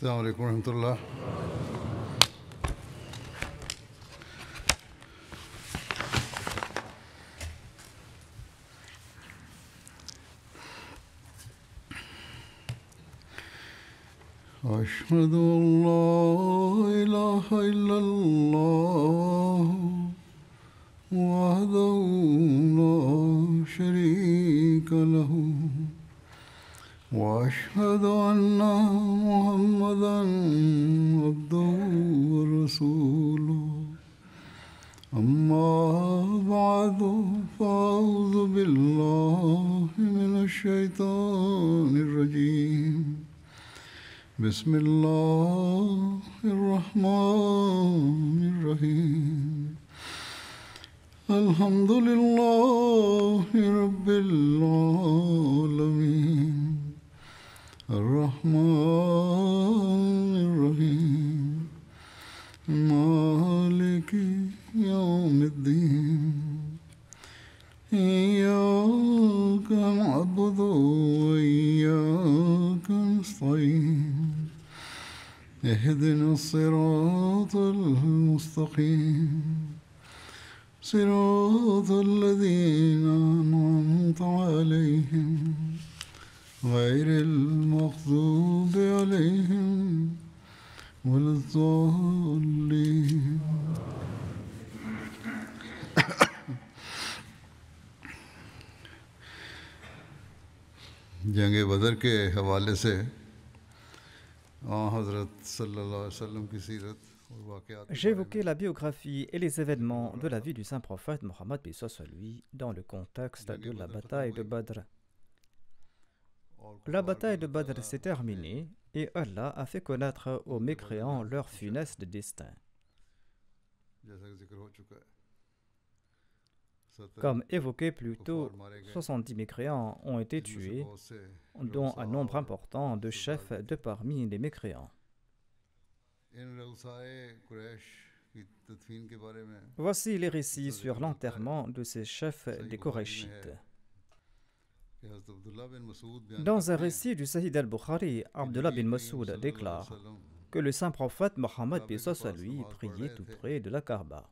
السلام عليكم ورحمة الله. أشهد أن لا إله إلا الله وحده لا شريك له وأشهد أن محمدا عبده ورسوله أما بعد فأعوذ بالله من الشيطان الرجيم بسم الله الرحمن الرحيم الحمد لله رب العالمين الرحمن الرحيم مالك يوم الدين إياك نعبد وإياك نستعين اهدنا الصراط المستقيم صراط الذين أنعمت عليهم غير المغضوب عليهم ولا الضالين. जंग बदर के हवाले से हज़रत सल्लल्लाहु अलैहि वसल्लम की सीरत और वाक़यात। J'ai évoqué la biographie et les événements de la vie du saint prophète Mohammed paix soit lui dans le contexte de la bataille de Badr. La bataille de Badr s'est terminée et Allah a fait connaître aux mécréants leur funeste destin. Comme évoqué plus tôt, 70 mécréants ont été tués, dont un nombre important de chefs de parmi les mécréants. Voici les récits sur l'enterrement de ces chefs des Korachites. Dans un récit du Sahih al-Bukhari, Abdullah bin Mas'ud déclare que le saint prophète Mohammed paix soit lui priait tout près de la Kaaba.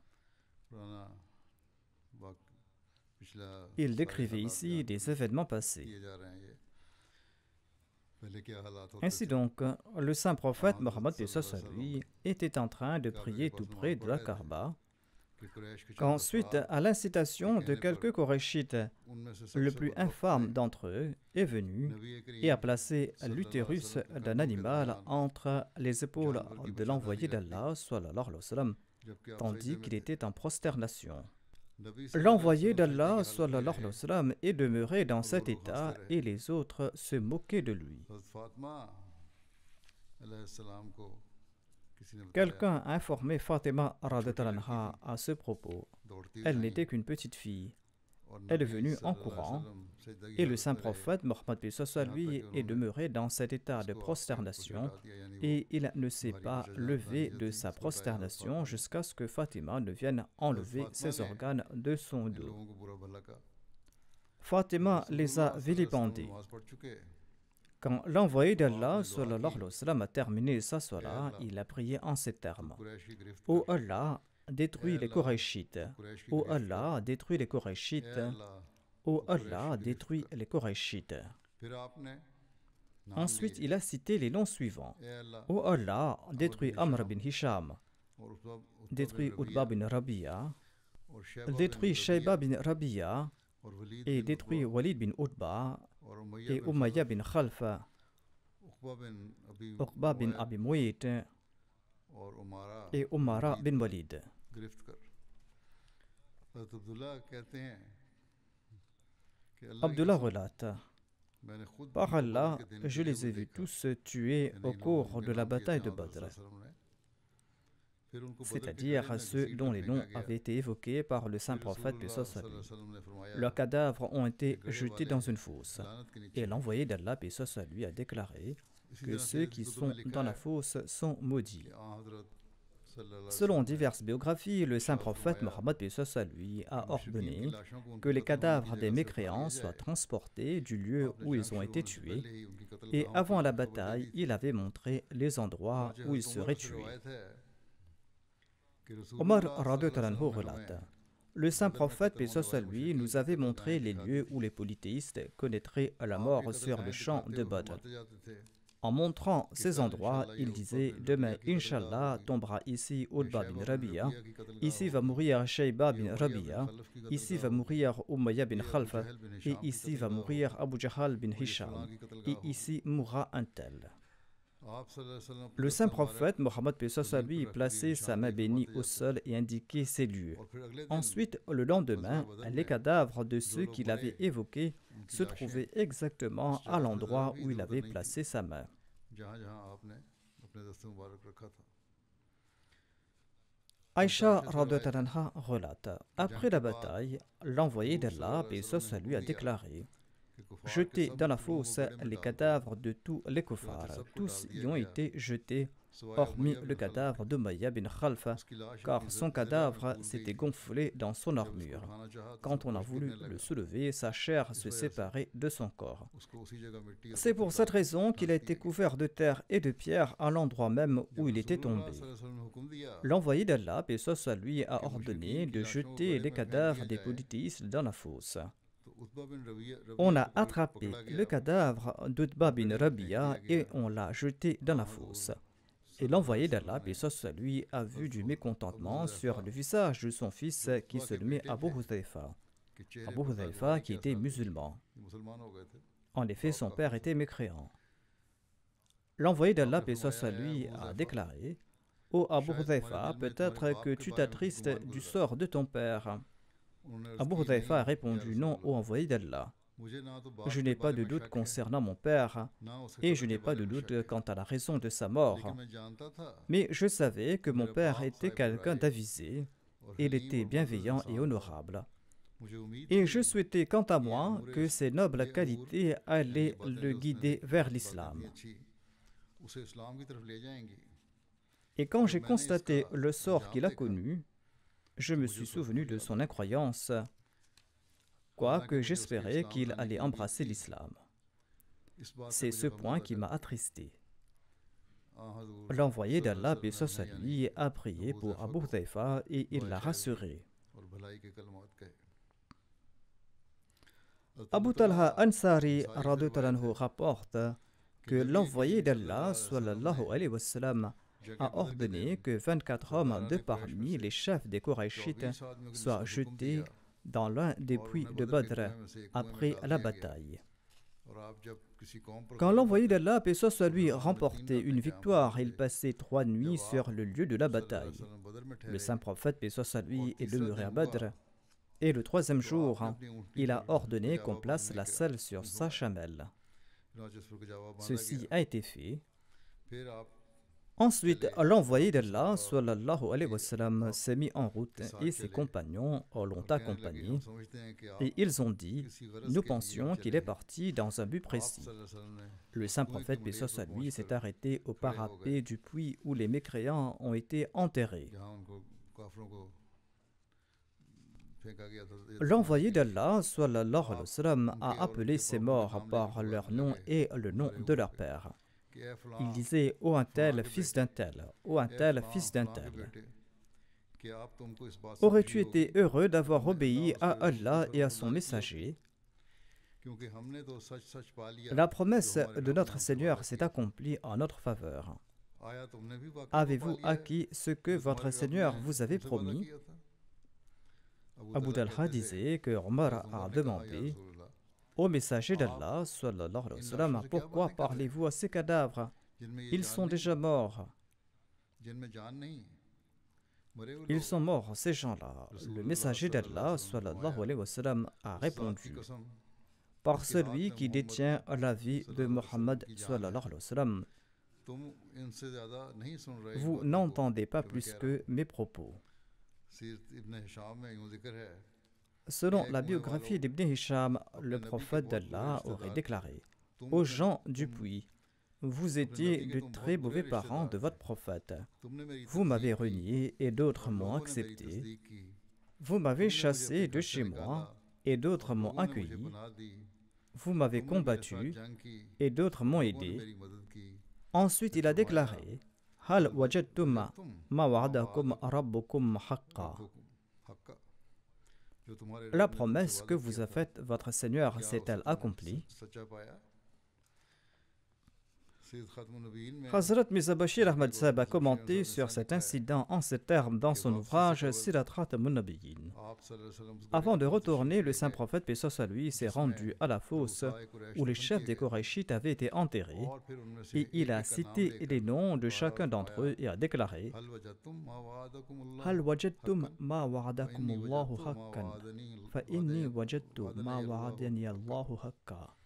Il décrivait ici des événements passés. Ainsi donc, le saint prophète Mohammed paix soit lui était en train de prier tout près de la Kaaba, quand suite à l'incitation de quelques Korachites, le plus infâme d'entre eux est venu et a placé l'utérus d'un animal entre les épaules de l'envoyé d'Allah, sallallahu alayhi wa sallam, tandis qu'il était en prosternation. L'envoyé d'Allah, sallallahu alayhi wa sallam, est demeuré dans cet état et les autres se moquaient de lui. Quelqu'un a informé Fatima radhiyallahu anha à ce propos. Elle n'était qu'une petite fille. Elle est venue en courant et le saint prophète Mohammed paix soit lui est demeuré dans cet état de prosternation et il ne s'est pas levé de sa prosternation jusqu'à ce que Fatima ne vienne enlever ses organes de son dos. Fatima les a vilipendés. Quand l'envoyé d'Allah sallallahu alayhi wa sallam a terminé sa salat, il a prié en ces termes: Ô Allah, détruis les Korachites. Ô Allah, détruis les Korachites. Ô Allah, détruis les Korachites. Ensuite, il a cité les noms suivants: Ô Allah, détruis Amr bin Hisham, détruis Utba bin Rabi'a, détruis Shayba bin Rabi'a, et détruis Walid bin Utba, et Umayya bin Khalfa, Uqba bin Abi Mu'ayt, et Umara bin Walid. Abdullah relate: Par Allah, je les ai vus tous tués au cours de la bataille de Badr, c'est-à-dire ceux dont les noms avaient été évoqués par le saint prophète paix soit sur lui. Leurs cadavres ont été jetés dans une fosse, et l'envoyé d'Allah paix soit sur lui a déclaré que ceux qui sont dans la fosse sont maudits. Selon diverses biographies, le saint prophète Mohammed lui a ordonné que les cadavres des mécréants soient transportés du lieu où ils ont été tués, et avant la bataille, il avait montré les endroits où ils seraient tués. Omar radhiyallahu anhu relate: le saint prophète, paix soit lui, nous avait montré les lieux où les polythéistes connaîtraient la mort sur le champ de Badr. En montrant ces endroits, il disait: demain, Inch'Allah, tombera ici Utba bin Rabia, ici va mourir Shayba bin Rabia, ici va mourir Umayya bin Khalfa, et ici va mourir Abu Jahal bin Hisham, et ici mourra un tel. Le saint prophète Mohammed lui plaçait sa main bénie au sol et indiquait ces lieux. Ensuite, le lendemain, les cadavres de ceux qu'il avait évoqués se trouvaient exactement à l'endroit où il avait placé sa main. Aïcha radhiyallahu anha relate: après la bataille, l'envoyé d'Allah, paix soit lui, a déclaré: jetez dans la fosse les cadavres de tous les kuffars. Tous y ont été jetés, hormis le cadavre d'Umayya bin Khalfa, car son cadavre s'était gonflé dans son armure. Quand on a voulu le soulever, sa chair se séparait de son corps. C'est pour cette raison qu'il a été couvert de terre et de pierres à l'endroit même où il était tombé. L'envoyé d'Allah, paix soit lui, a ordonné de jeter les cadavres des polythéistes dans la fosse. On a attrapé le cadavre d'Utba bin Rabia et on l'a jeté dans la fosse. Et l'envoyé d'Allah, paix soit lui, a vu du mécontentement sur le visage de son fils qui se nommait Abu Hudhayfa. Abu Hudhayfa qui était musulman. En effet, son père était mécréant. L'envoyé d'Allah, paix soit lui, a déclaré: ô Abu Hudhayfa, peut-être que tu t'attristes du sort de ton père. Abu Hudhayfa a répondu: non, ô envoyé d'Allah. Je n'ai pas de doute concernant mon père et je n'ai pas de doute quant à la raison de sa mort. Mais je savais que mon père était quelqu'un d'avisé, il était bienveillant et honorable. Et je souhaitais quant à moi que ces nobles qualités allaient le guider vers l'islam. Et quand j'ai constaté le sort qu'il a connu, je me suis souvenu de son incroyance, quoique j'espérais qu'il allait embrasser l'islam. C'est ce point qui m'a attristé. L'envoyé d'Allah, paix soit lui, a prié pour Abu Hudhayfa et il l'a rassuré. Abu Talha Ansari radhiyallahu anhu rapporte que l'envoyé d'Allah sallallahu alayhi wa sallam a ordonné que 24 hommes de parmi les chefs des Qurayshites soient jetés dans l'un des puits de Badr après la bataille. Quand l'envoyé d'Allah, paix soit lui, remportait une victoire, il passait 3 nuits sur le lieu de la bataille. Le saint prophète, paix soit lui, est demeuré à Badr, et le 3e jour, il a ordonné qu'on place la selle sur sa chamelle. Ceci a été fait. Ensuite, l'envoyé d'Allah sallallahu alayhi wa sallam s'est mis en route et ses compagnons l'ont accompagné et ils ont dit: nous pensions qu'il est parti dans un but précis. Le saint prophète, paix soit lui, s'est arrêté au parapet du puits où les mécréants ont été enterrés. L'envoyé d'Allah sallallahu alayhi wa sallam a appelé ces morts par leur nom et le nom de leur père. Il disait: ô un tel, fils d'un tel, ô un tel, fils d'un tel. Aurais-tu été heureux d'avoir obéi à Allah et à son messager? La promesse de notre Seigneur s'est accomplie en notre faveur. Avez-vous acquis ce que votre Seigneur vous avait promis? Abu Talha disait que Omar a demandé: ô messager d'Allah, sallallahu alayhi wa sallam, pourquoi parlez-vous à ces cadavres? Ils sont déjà morts. Ils sont morts, ces gens-là. Le messager d'Allah, sallallahu alayhi wa sallam, a répondu: par celui qui détient la vie de Mohammed, sallallahu alayhi wa sallam, vous n'entendez pas plus que mes propos. Selon la biographie d'Ibn Hisham, le prophète d'Allah aurait déclaré: aux gens du puits, vous étiez de très mauvais parents de votre prophète. Vous m'avez renié et d'autres m'ont accepté. Vous m'avez chassé de chez moi et d'autres m'ont accueilli. Vous m'avez combattu et d'autres m'ont aidé. Ensuite, il a déclaré Hal wajadtum ma wa'adakum rabbukum haqqa. La promesse que vous a faite votre Seigneur s'est-elle accomplie? Hazrat Mirza Bashir Ahmad Sahib a commenté sur cet incident en ces termes dans son ouvrage Sirat Khatamun Nabiyyin. Avant de retourner, le saint prophète, paix soit sur lui, s'est rendu à la fosse où les chefs des Korachites avaient été enterrés et il a cité les noms de chacun d'entre eux et a déclaré Hal wajadtum ma wa'adakumullahu haqqan fa inni wajadtu ma wa'adani Allahu haqqa.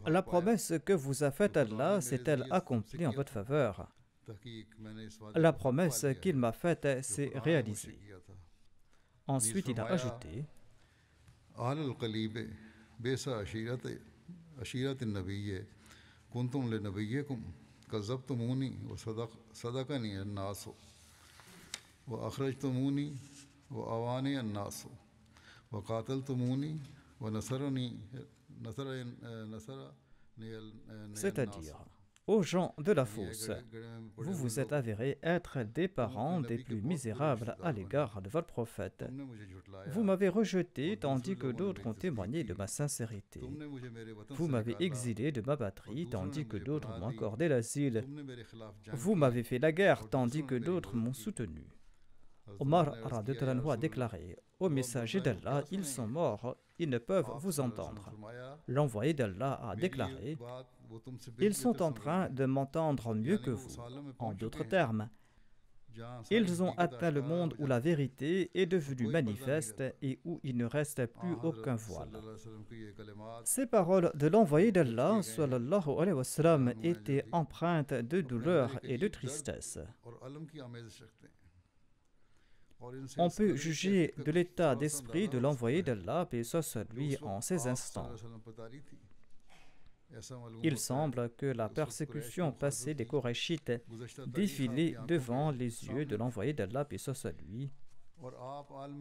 La promesse que vous a faite Allah s'est-elle accomplie en votre faveur? La promesse qu'il m'a faite s'est réalisée. Ensuite, il a ajouté c'est-à-dire, aux gens de la fosse, vous vous êtes avérés être des parents des plus misérables à l'égard de votre prophète. Vous m'avez rejeté tandis que d'autres ont témoigné de ma sincérité. Vous m'avez exilé de ma patrie tandis que d'autres m'ont accordé l'asile. Vous m'avez fait la guerre tandis que d'autres m'ont soutenu. Omar radhiyallahu a déclaré Ô messager d'Allah, ils sont morts, ils ne peuvent vous entendre. L'envoyé d'Allah a déclaré Ils sont en train de m'entendre mieux que vous. En d'autres termes, ils ont atteint le monde où la vérité est devenue manifeste et où il ne reste plus aucun voile. Ces paroles de l'envoyé d'Allah sallallahu alayhi wa sallam étaient empreintes de douleur et de tristesse. On peut juger de l'état d'esprit de l'envoyé d'Allah, paix soit sur lui, en ces instants. Il semble que la persécution passée des Korachites défilait devant les yeux de l'envoyé d'Allah, paix soit sur lui,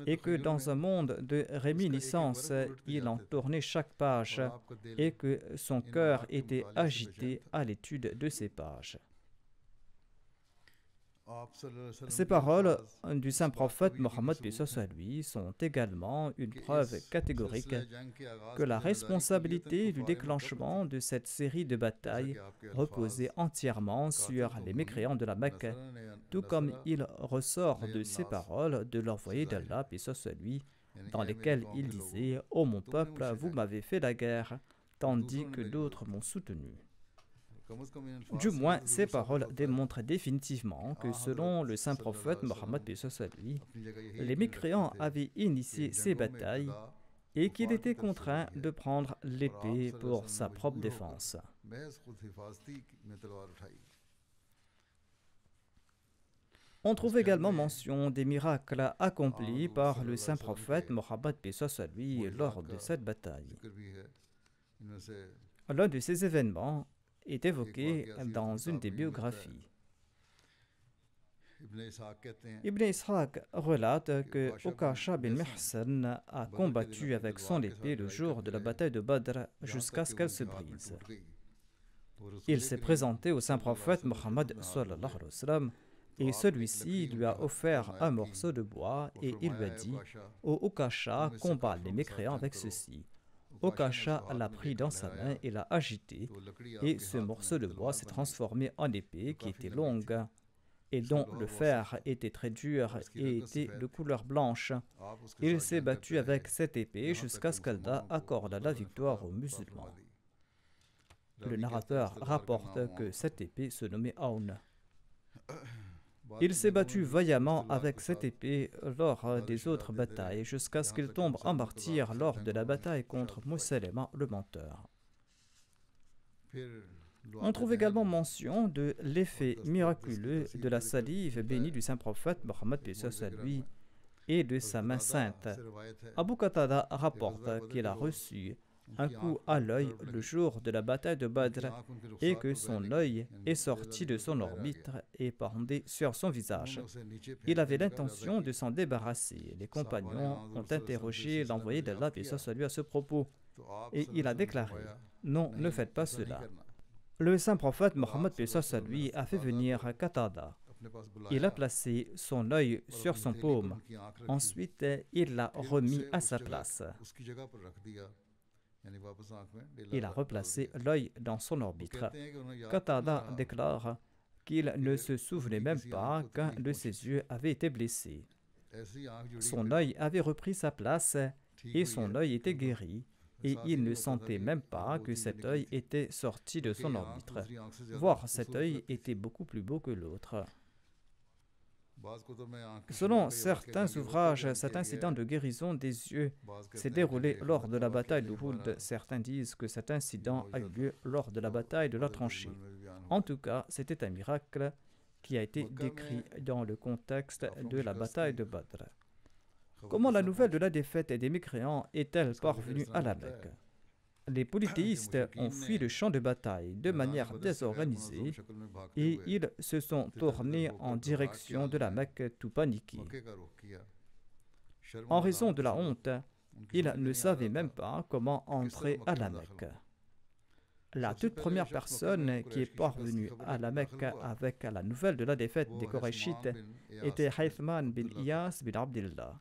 et que dans un monde de réminiscence, il en tournait chaque page et que son cœur était agité à l'étude de ces pages. Ces paroles du saint prophète Mohammed lui sont également une preuve catégorique que la responsabilité du déclenchement de cette série de batailles reposait entièrement sur les mécréants de la Mecque, tout comme il ressort de ces paroles de l'envoyé d'Allah, paix soit sur lui, dans lesquelles il disait « Ô mon peuple, vous m'avez fait la guerre, tandis que d'autres m'ont soutenu ». Du moins, ces paroles démontrent définitivement que selon le saint prophète Mohammed lui, les mécréants avaient initié ces batailles et qu'il était contraint de prendre l'épée pour sa propre défense. On trouve également mention des miracles accomplis par le saint prophète Mohammed lui lors de cette bataille. L'un de ces événements est évoqué dans une des biographies. Ibn Ishaq relate que Ukasha bin Mihsan a combattu avec son épée le jour de la bataille de Badr jusqu'à ce qu'elle se brise. Il s'est présenté au saint prophète Mohammed sallallahu alayhi wa sallam et celui-ci lui a offert un morceau de bois et il lui a dit « Ô Ukasha, combat les mécréants avec ceci ». Ukasha l'a pris dans sa main et l'a agité, et ce morceau de bois s'est transformé en épée qui était longue et dont le fer était très dur et était de couleur blanche. Il s'est battu avec cette épée jusqu'à ce qu'Allah accorde la victoire aux musulmans. Le narrateur rapporte que cette épée se nommait Aoun. Il s'est battu vaillamment avec cette épée lors des autres batailles jusqu'à ce qu'il tombe en martyr lors de la bataille contre Moussailama le menteur. On trouve également mention de l'effet miraculeux de la salive bénie du saint prophète Mohammed lui et de sa main sainte. Abu Qatada rapporte qu'il a reçu un coup à l'œil le jour de la bataille de Badr et que son œil est sorti de son orbite et pendait sur son visage. Il avait l'intention de s'en débarrasser. Les compagnons ont interrogé l'envoyé d'Allah, paix soit sur lui, à ce propos, et il a déclaré: non, ne faites pas cela. Le saint prophète Mohammed, paix soit sur lui, a fait venir Qatada. Il a placé son œil sur son paume. Ensuite, il l'a remis à sa place. Il a replacé l'œil dans son orbite. Qatada déclare qu'il ne se souvenait même pas qu'un de ses yeux avait été blessé. Son œil avait repris sa place et son œil était guéri, et il ne sentait même pas que cet œil était sorti de son orbite. Voire cet œil était beaucoup plus beau que l'autre. Selon certains ouvrages, cet incident de guérison des yeux s'est déroulé lors de la bataille d'Uhud. Certains disent que cet incident a eu lieu lors de la bataille de la tranchée. En tout cas, c'était un miracle qui a été décrit dans le contexte de la bataille de Badr. Comment la nouvelle de la défaite des mécréants est-elle parvenue à la Mecque? Les polythéistes ont fui le champ de bataille de manière désorganisée et ils se sont tournés en direction de la Mecque tout paniqués. En raison de la honte, ils ne savaient même pas comment entrer à la Mecque. La toute première personne qui est parvenue à la Mecque avec la nouvelle de la défaite des Korachites était Haythman bin Iyas bin Abdillah.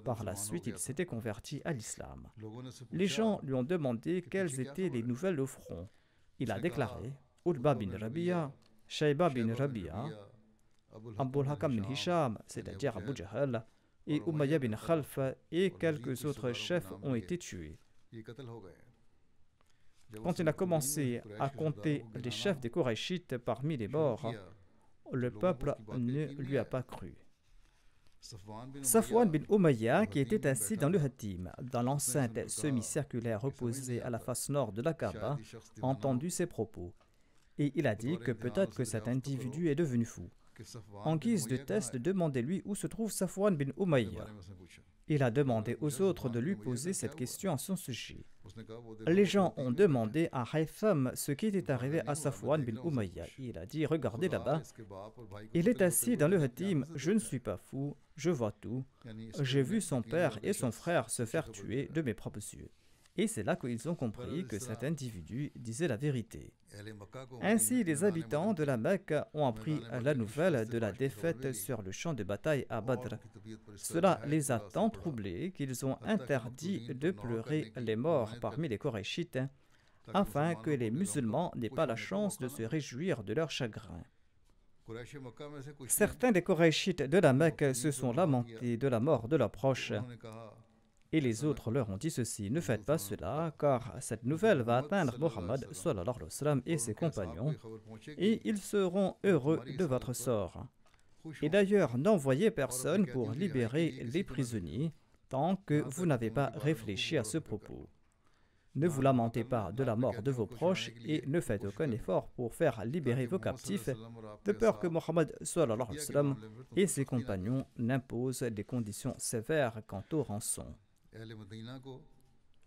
Par la suite, il s'était converti à l'islam. Les gens lui ont demandé quelles étaient les nouvelles au front. Il a déclaré: Utba bin Rabi'a, Shayba bin Rabi'a, Abul Hakam bin Hisham, c'est-à-dire Abu Jahl, et Umayya bin Khalf et quelques autres chefs ont été tués. Quand il a commencé à compter les chefs des Korachites parmi les morts, le peuple ne lui a pas cru. Safwan bin Umayya, qui était assis dans le Hatim, dans l'enceinte semi-circulaire opposée à la face nord de la Kaaba, a entendu ces propos. Et il a dit que peut-être que cet individu est devenu fou. En guise de test, demandez-lui où se trouve Safwan bin Umayya. Il a demandé aux autres de lui poser cette question à son sujet. Les gens ont demandé à Haytham ce qui était arrivé à Safwan bin Umayya. Il a dit: regardez là-bas, il est assis dans le Hatim, je ne suis pas fou, je vois tout. J'ai vu son père et son frère se faire tuer de mes propres yeux. Et c'est là qu'ils ont compris que cet individu disait la vérité. Ainsi, les habitants de la Mecque ont appris la nouvelle de la défaite sur le champ de bataille à Badr. Cela les a tant troublés qu'ils ont interdit de pleurer les morts parmi les Korachites, afin que les musulmans n'aient pas la chance de se réjouir de leur chagrin. Certains des Korachites de la Mecque se sont lamentés de la mort de leurs proches. Et les autres leur ont dit ceci: ne faites pas cela, car cette nouvelle va atteindre Mohammed sallallahu alayhi wa sallam et ses compagnons, et ils seront heureux de votre sort. Et d'ailleurs, n'envoyez personne pour libérer les prisonniers tant que vous n'avez pas réfléchi à ce propos. Ne vous lamentez pas de la mort de vos proches et ne faites aucun effort pour faire libérer vos captifs, de peur que Mohammed sallallahu alayhi wa sallam et ses compagnons n'imposent des conditions sévères quant aux rançons.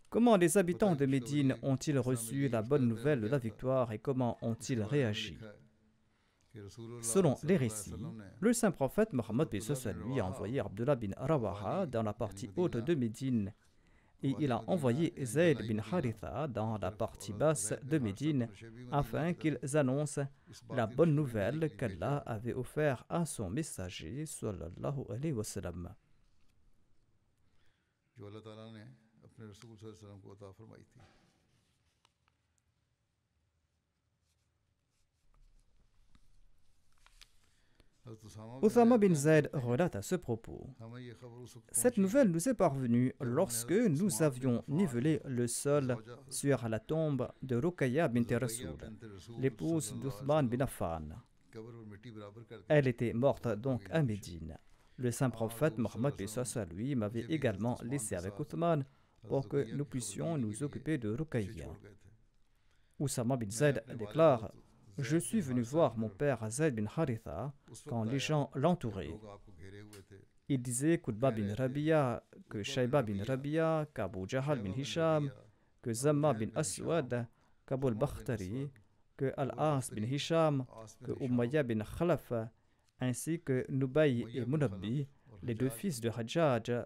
Comment les habitants de Médine ont-ils reçu la bonne nouvelle de la victoire et comment ont-ils réagi? Selon les récits, le saint prophète Mohammed lui a envoyé Abdullah bin Rawaha dans la partie haute de Médine et il a envoyé Zayd bin Haritha dans la partie basse de Médine afin qu'ils annoncent la bonne nouvelle qu'Allah avait offerte à son messager sallallahu alayhi wa sallam. جو اللہ تعالیٰ نے اپنے رسول صلی اللہ علیہ وسلم کو عطا فرمائی تھی. Outhama bin Zayd relate à ce propos: cette nouvelle nous est parvenue lorsque nous avions nivelé le sol sur la tombe de Ruqayya bint Rasoul, l'épouse d'Uthman bin Affan. Elle était morte donc à Médine. Le saint prophète Mohammed lui m'avait également laissé avec Uthman pour que nous puissions nous occuper de Ruqayya. Outhama bin Zayd déclare: je suis venu voir mon père Zayd bin Haritha quand les gens l'entouraient. Il disait qu'Utba bin Rabi'a, que Shayba bin Rabi'a, qu'Abu Jahl bin Hisham, que Zamma bin Aswad, qu'Abul Bakhtari, que Al-As bin Hisham, que Umayya bin Khalaf, ainsi que Nubay et Munabbi, les deux fils de Hajjaj,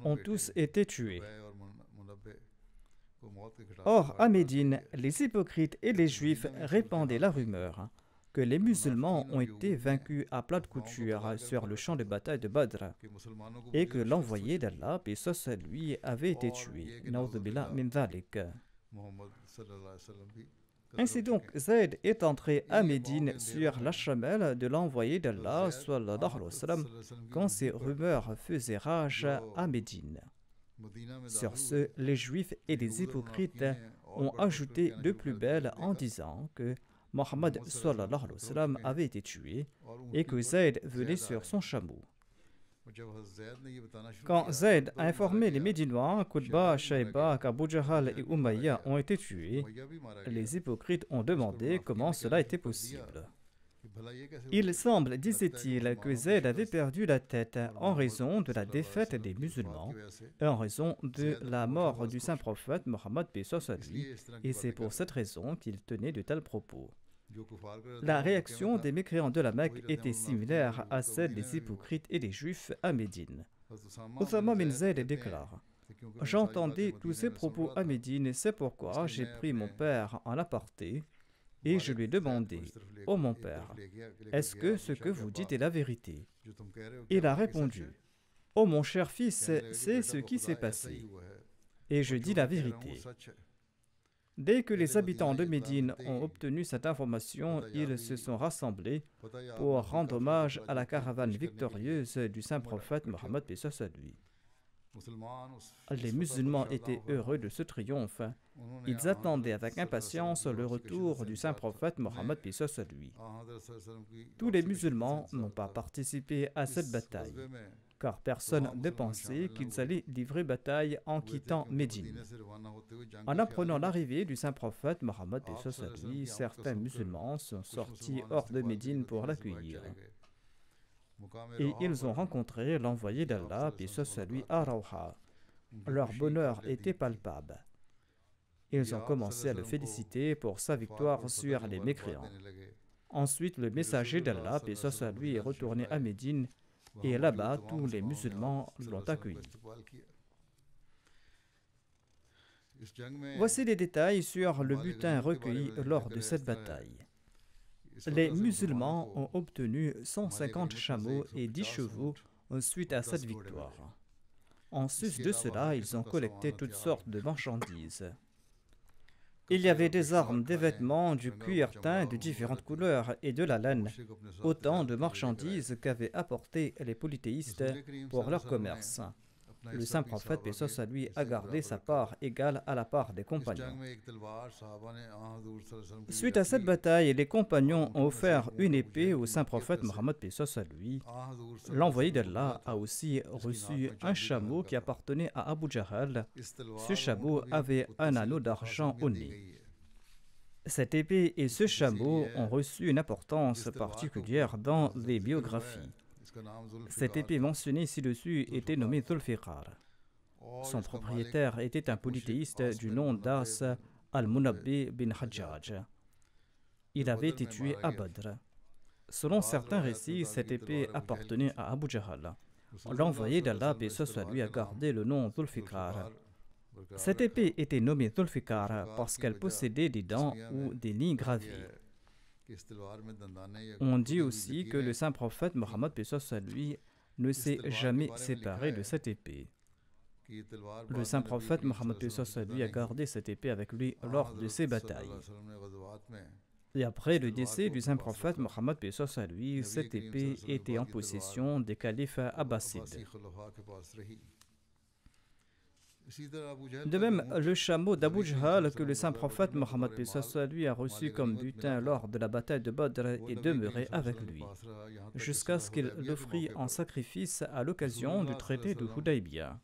ont tous été tués. Or, à Médine, les hypocrites et les juifs répandaient la rumeur que les musulmans ont été vaincus à plat de couture sur le champ de bataille de Badr et que l'envoyé d'Allah, paix soit sur lui, avait été tué. Na'udhu billah min dhalik. Ainsi donc, Zayd est entré à Médine sur la chamelle de l'envoyé d'Allah sallallahu alayhi wa sallam, quand ces rumeurs faisaient rage à Médine. Sur ce, les Juifs et les hypocrites ont ajouté de plus belle en disant que Mohammed sallallahu alayhi wa sallam avait été tué et que Zayd venait sur son chameau. Quand Zayd a informé les Médinois qu'Utba, Shayba, qu'Abu Jahal et Umayya ont été tués, les hypocrites ont demandé comment cela était possible. Il semble, disait-il, que Zayd avait perdu la tête en raison de la défaite des musulmans et en raison de la mort du saint prophète Mohammed paix soit sur lui, et c'est pour cette raison qu'il tenait de tels propos. La réaction des mécréants de la Mecque était similaire à celle des hypocrites et des juifs à Médine. Uthama bin Zayd déclare: j'entendais tous ces propos à Médine, c'est pourquoi j'ai pris mon père en aparté et je lui ai demandé: ô mon père, est-ce que ce que vous dites est la vérité? Il a répondu: ô mon cher fils, c'est ce qui s'est passé. Et je dis la vérité. Dès que les habitants de Médine ont obtenu cette information, ils se sont rassemblés pour rendre hommage à la caravane victorieuse du saint prophète Mohammed paix soit sur lui. Les musulmans étaient heureux de ce triomphe. Ils attendaient avec impatience le retour du saint prophète Mohammed paix soit sur lui. Tous les musulmans n'ont pas participé à cette bataille, car personne ne pensait qu'ils allaient livrer bataille en quittant Médine. En apprenant l'arrivée du saint prophète Mohammed paix soit sur lui, certains musulmans sont sortis hors de Médine pour l'accueillir. Et ils ont rencontré l'envoyé d'Allah, paix soit sur lui, à Rawha. Leur bonheur était palpable. Ils ont commencé à le féliciter pour sa victoire sur les mécréants. Ensuite, le messager d'Allah, paix soit sur lui, est retourné à Médine, et là-bas, tous les musulmans l'ont accueilli. Voici les détails sur le butin recueilli lors de cette bataille. Les musulmans ont obtenu 150 chameaux et 10 chevaux suite à cette victoire. En sus de cela, ils ont collecté toutes sortes de marchandises. Il y avait des armes, des vêtements, du cuir teint de différentes couleurs et de la laine, autant de marchandises qu'avaient apporté les polythéistes pour leur commerce. Le saint prophète, paix soit sur lui, a gardé sa part égale à la part des compagnons. Suite à cette bataille, les compagnons ont offert une épée au saint prophète Mohammed, paix soit sur lui. L'envoyé d'Allah a aussi reçu un chameau qui appartenait à Abu Jahal. Ce chameau avait un anneau d'argent au nez. Cette épée et ce chameau ont reçu une importance particulière dans les biographies. Cette épée mentionnée ci-dessus était nommée Dhul-Fiqar. Son propriétaire était un polythéiste du nom d'As al-Munabbi bin Hajjaj. Il avait été tué à Badr. Selon certains récits, cette épée appartenait à Abu Jahal. L'envoyé d'Allah, paix soit sur lui, a gardé le nom Dhul-Fiqar. Cette épée était nommée Dhul-Fiqar parce qu'elle possédait des dents ou des lignes gravées. On dit aussi que le saint prophète Mohammed paix soit sur lui ne s'est jamais séparé de cette épée. Le saint prophète Mohammed paix soit sur lui a gardé cette épée avec lui lors de ses batailles. Et après le décès du saint prophète Mohammed paix soit sur lui, cette épée était en possession des califes abbassides. De même, le chameau d'Abu Jahal que le saint prophète Mohammed paix soit sur lui a reçu comme butin lors de la bataille de Badr est demeuré avec lui, jusqu'à ce qu'il l'offrit en sacrifice à l'occasion du traité de Hudaybiyah.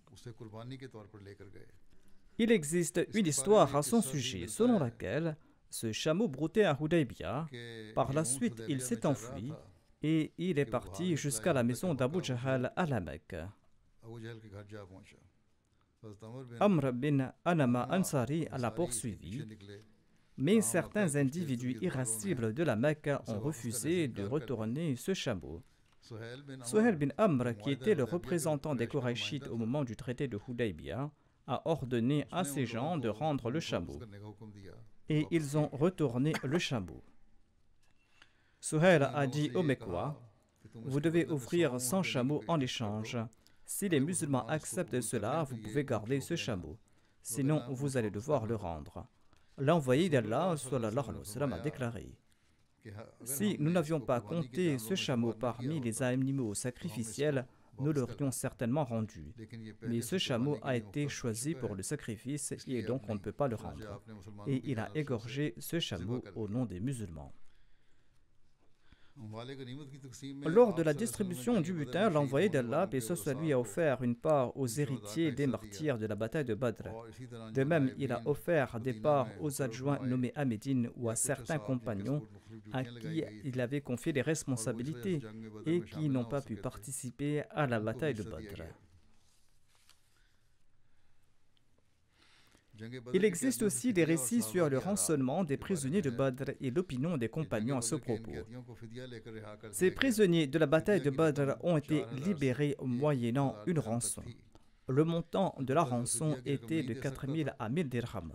Il existe une histoire à son sujet, selon laquelle ce chameau broutait à Hudaybiyah. Par la suite, il s'est enfui et il est parti jusqu'à la maison d'Abu Jahal à la Mecque. Amr bin Anama Ansari l'a poursuivi, mais certains individus irascibles de la Mecque ont refusé de retourner ce chameau. Suhail bin Amr, qui était le représentant des Qurayshites au moment du traité de Hudaybiyah, a ordonné à ces gens de rendre le chameau. Et ils ont retourné le chameau. Suhail a dit aux Mecquois, vous devez offrir 100 chameaux en échange. Si les musulmans acceptent cela, vous pouvez garder ce chameau. Sinon, vous allez devoir le rendre. L'envoyé d'Allah, sallallahu alayhi wa sallam, a déclaré, si nous n'avions pas compté ce chameau parmi les animaux sacrificiels, nous l'aurions certainement rendu. Mais ce chameau a été choisi pour le sacrifice et donc on ne peut pas le rendre. Et il a égorgé ce chameau au nom des musulmans. Lors de la distribution du butin, l'envoyé d'Allah, paix soit lui, a offert une part aux héritiers des martyrs de la bataille de Badr. De même, il a offert des parts aux adjoints nommés à Médine ou à certains compagnons à qui il avait confié des responsabilités et qui n'ont pas pu participer à la bataille de Badr. Il existe aussi des récits sur le rançonnement des prisonniers de Badr et l'opinion des compagnons à ce propos. Ces prisonniers de la bataille de Badr ont été libérés moyennant une rançon. Le montant de la rançon était de 4000 à 1000 dirhams.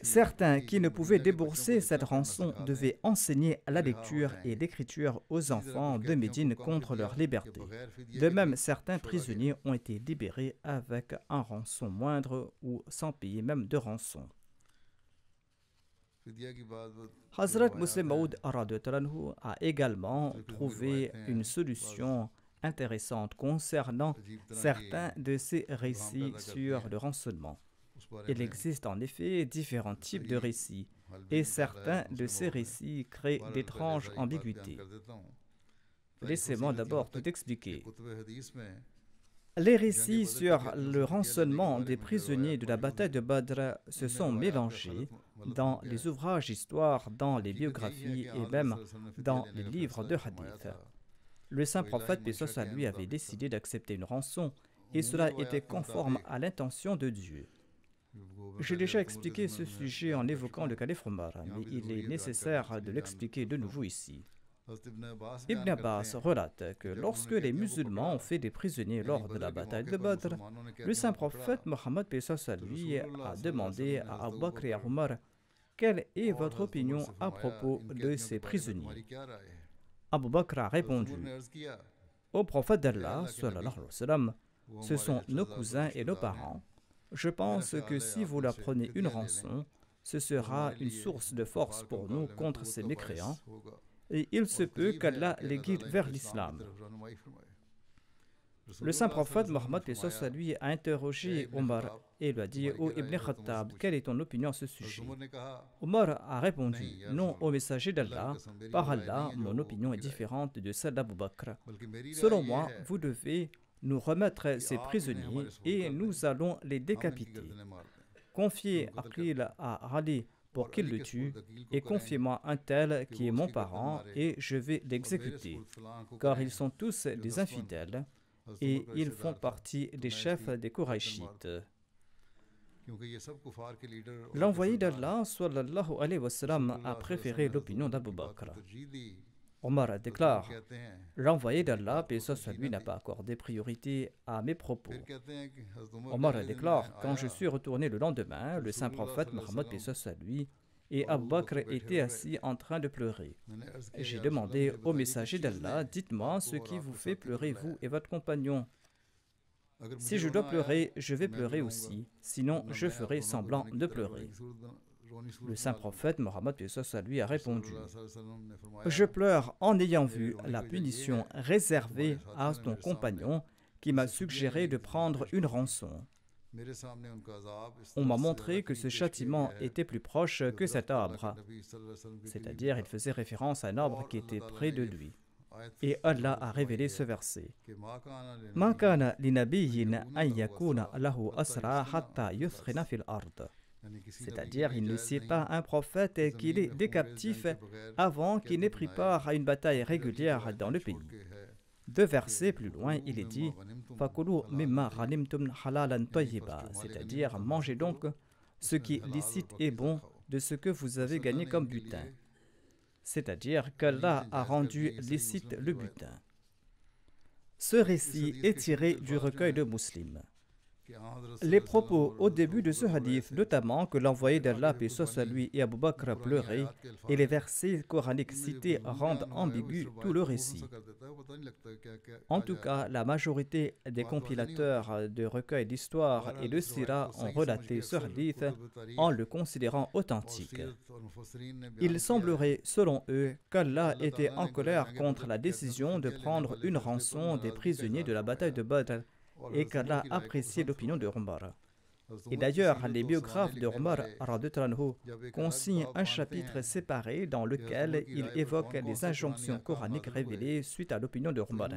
Certains qui ne pouvaient débourser cette rançon devaient enseigner la lecture et l'écriture aux enfants de Médine contre leur liberté. De même, certains prisonniers ont été libérés avec un rançon moindre ou sans payer même de rançon. Hazrat Muslim Maud a également trouvé une solution intéressante concernant certains de ces récits sur le rançonnement. Il existe en effet différents types de récits, et certains de ces récits créent d'étranges ambiguïtés. Laissez-moi d'abord tout expliquer. Les récits sur le rançonnement des prisonniers de la bataille de Badr se sont mélangés dans les ouvrages d'histoire, dans les biographies et même dans les livres de hadith. Le saint prophète, paix soit lui, avait décidé d'accepter une rançon, et cela était conforme à l'intention de Dieu. J'ai déjà expliqué ce sujet en évoquant le calife Omar, mais il est nécessaire de l'expliquer de nouveau ici. Ibn Abbas relate que lorsque les musulmans ont fait des prisonniers lors de la bataille de Badr, le saint prophète Mohammed, paix soit lui, a demandé à Abu Bakr et à Omar quelle est votre opinion à propos de ces prisonniers. Abu Bakr a répondu au prophète d'Allah, sallallahu alayhi wa sallam, ce sont nos cousins et nos parents. Je pense que si vous leur prenez une rançon, ce sera une source de force pour nous contre ces mécréants, et il se peut qu'Allah les guide vers l'islam. Le saint prophète Mohammed lui a interrogé Omar et lui a dit « Ô Ibn Khattab, quelle est ton opinion à ce sujet ?» Omar a répondu « Non, ô messager d'Allah, par Allah, mon opinion est différente de celle d'Abu Bakr. Selon moi, vous devez nous remettre ces prisonniers et nous allons les décapiter. Confiez Aqil à Ali pour qu'il le tue et confiez-moi un tel qui est mon parent et je vais l'exécuter, car ils sont tous des infidèles et ils font partie des chefs des Qurayshites. » L'envoyé d'Allah, sallallahu alayhi wa sallam, a préféré l'opinion d'Abu Bakr. Omar déclare, l'envoyé d'Allah, paix soit lui, n'a pas accordé priorité à mes propos. Omar déclare, quand je suis retourné le lendemain, le saint prophète Mohammed, paix soit lui, et Abu Bakr était assis en train de pleurer. J'ai demandé au messager d'Allah, dites-moi ce qui vous fait pleurer, vous et votre compagnon. Si je dois pleurer, je vais pleurer aussi, sinon je ferai semblant de pleurer. Le saint prophète Mohammed, paix soit lui, a répondu, je pleure en ayant vu la punition réservée à ton compagnon qui m'a suggéré de prendre une rançon. On m'a montré que ce châtiment était plus proche que cet arbre, c'est-à-dire il faisait référence à un arbre qui était près de lui. Et Allah a révélé ce verset. Ma kana li nabiyyin an yakuna lahu asra hatta yuskhina fil ard. C'est-à-dire, il ne sied pas un prophète qu'il ait des captifs avant qu'il n'ait pris part à une bataille régulière dans le pays. 2 versets plus loin, il est dit Fakulu mimma ghanimtum halalan tayyiba, c'est-à-dire mangez donc ce qui est licite et bon de ce que vous avez gagné comme butin. C'est-à-dire qu'Allah a rendu licite le butin. Ce récit est tiré du recueil de Muslim. Les propos au début de ce hadith, notamment que l'envoyé d'Allah, paix soit sur lui, et Abu Bakr pleuraient, et les versets coraniques cités rendent ambigu tout le récit. En tout cas, la majorité des compilateurs de recueils d'histoire et de sira ont relaté ce hadith en le considérant authentique. Il semblerait, selon eux, qu'Allah était en colère contre la décision de prendre une rançon des prisonniers de la bataille de Badr, et qu'Allah appréciait l'opinion de Omar. Et d'ailleurs, les biographes de Omar consignent un chapitre séparé dans lequel il évoque les injonctions coraniques révélées suite à l'opinion de Omar.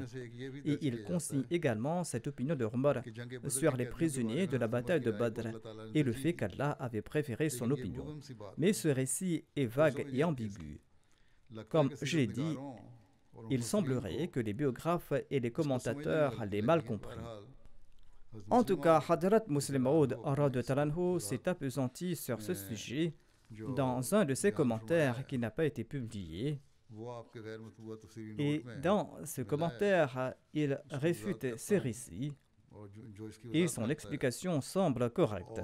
Et il consigne également cette opinion de Omar sur les prisonniers de la bataille de Badr et le fait qu'Allah avait préféré son opinion. Mais ce récit est vague et ambigu. Comme je l'ai dit, il semblerait que les biographes et les commentateurs l'aient mal compris. En tout cas, Hadrat Muslim Maud s'est appesanti sur ce sujet dans un de ses commentaires qui n'a pas été publié. Et dans ce commentaire, il réfute ces récits et son explication semble correcte.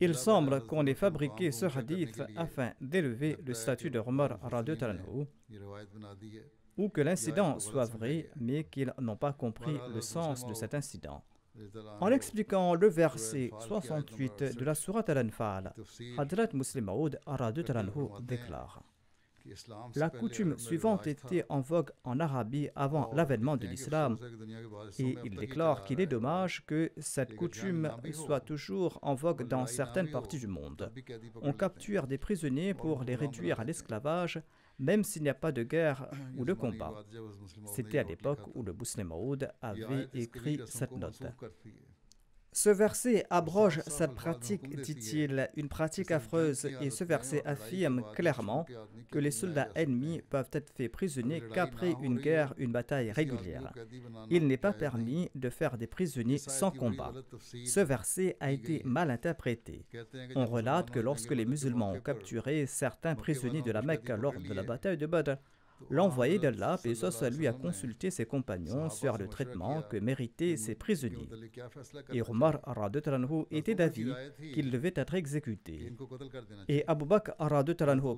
Il semble qu'on ait fabriqué ce hadith afin d'élever le statut de Omar ou que l'incident soit vrai, mais qu'ils n'ont pas compris le sens de cet incident. En expliquant le verset 68 de la sourate Al-Anfal, Hadrat Muslim Maud déclare: la coutume suivante était en vogue en Arabie avant l'avènement de l'islam, et il déclare qu'il est dommage que cette coutume soit toujours en vogue dans certaines parties du monde. On capture des prisonniers pour les réduire à l'esclavage, même s'il n'y a pas de guerre ou de combat. C'était à l'époque où le Muslim Maud avait écrit cette note. Ce verset abroge cette pratique, dit-il, une pratique affreuse, et ce verset affirme clairement que les soldats ennemis peuvent être faits prisonniers qu'après une guerre, une bataille régulière. Il n'est pas permis de faire des prisonniers sans combat. Ce verset a été mal interprété. On relate que lorsque les musulmans ont capturé certains prisonniers de la Mecque lors de la bataille de Badr, l'envoyé d'Allah, paix soit sur lui, a consulté ses compagnons sur le traitement que méritaient ces prisonniers. Et Omar était d'avis qu'ils devaient être exécutés. Et Abu Bakr